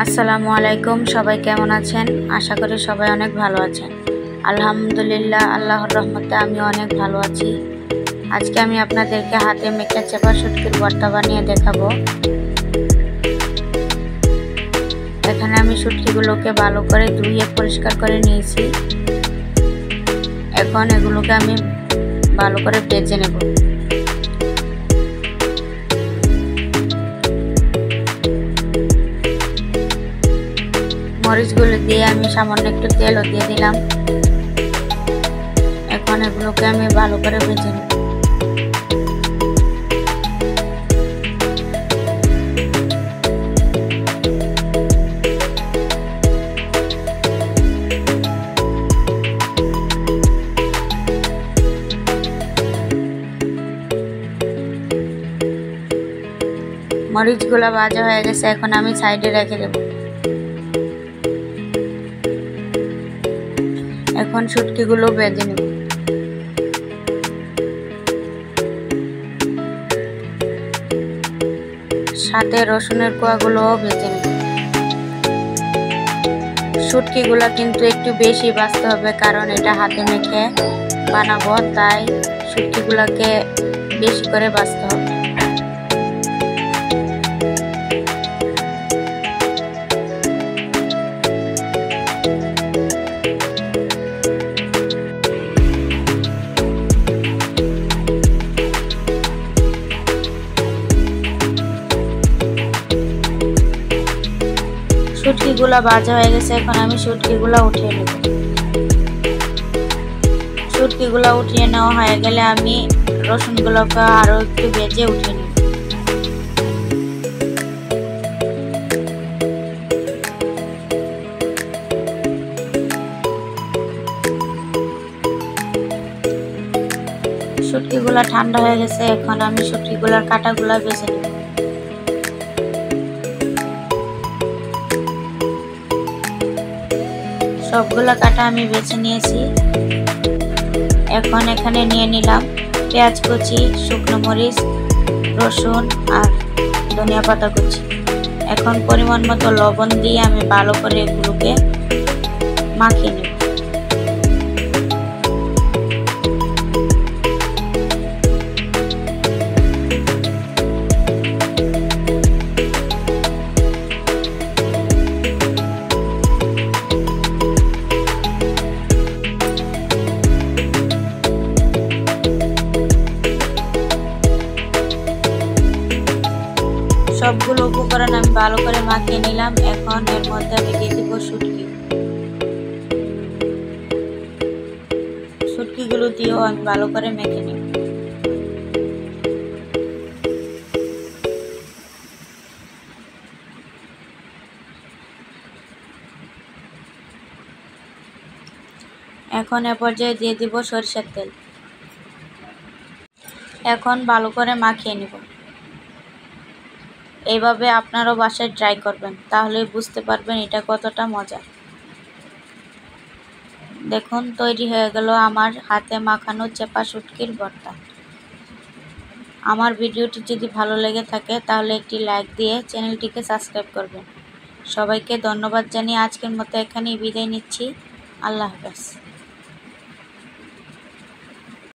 আসসালামু আলাইকুম। সবাই কেমন আছেন? আশা করি সবাই অনেক ভালো আছেন। আলহামদুলিল্লাহ, আল্লাহর রহমতে আমি অনেক ভালো আছি। আজকে আমি আপনাদেরকে হাতে মেখে চেপা শুটকির ভর্তা বানিয়ে দেখাবো। এখানে আমি শুটকিগুলোকে ভালো করে ধুয়ে পরিষ্কার করে নিয়েছি। এখন এগুলোকে আমি ভালো করে ভেজে নেব। মরিচগুলো দিয়ে আমি সামান্য একটু তেলও দিয়ে দিলাম। এখন এগুলোকে আমি ভালো করে ভেজে নেব। মরিচগুলো ভাজা হয়ে গেছে, এখন আমি সাইডে রেখে দেব। এখন শুটকিগুলো ভেজে নেব। সাথে রসুনের কোয়াগুলোও ভেজে নেব। শুটকিগুলো কিন্তু একটু বেশি ভাজতে হবে, কারণ এটা হাতে মেখে বানাবো, তাই শুটকিগুলোকে বেশি করে ভাজতে হবে। শুটকিগুলো ভাজা হয়ে গেছে, এখন আমি শুটকিগুলো উঠিয়ে নেব। শুটকিগুলো উঠিয়ে নেওয়া হয়ে গেলে আমি রসুনগুলোকে আরো একটু ভেজে উঠিয়ে নেব। শুটকিগুলো ঠান্ডা হয়ে গেছে, এখন আমি শুটকিগুলোর কাঁটাগুলো বেছে নেব। সবগুলো কাটা আমি বেছে নিয়েছি। এখন এখানে নিয়ে নিলাম পেঁয়াজ কুচি, শুকনো মরিচ, রসুন আর ধনিয়া পাতা কুচি। এখন পরিমাণ মতো লবণ দিয়ে আমি ভালো করে এগুলোকে মাখিয়ে নেব। সবগুলো উপকরণ আমি ভালো করে মাখিয়ে নিলাম। এখন এর মধ্যে আমি দিয়ে দিব শুটকিগুলো দিয়েও আমি ভালো করে মেখে নিব। এখন এ পর্যায়ে দিয়ে দিব সরিষার তেল। এখন ভালো করে মাখিয়ে নিব। এইভাবে আপনারাও বাসায় ট্রাই করবেন, তাহলে বুঝতে পারবেন এটা কতটা মজা। দেখুন, তৈরি হয়ে গেল আমার হাতে মাখানো চেপা শুটকির ভর্তা। আমার ভিডিওটি যদি ভালো লেগে থাকে তাহলে একটি লাইক দিয়ে চ্যানেলটিকে সাবস্ক্রাইব করবেন। সবাইকে ধন্যবাদ জানিয়ে আজকের মতো এখানেই বিদায় নিচ্ছি। আল্লাহ হাফেজ।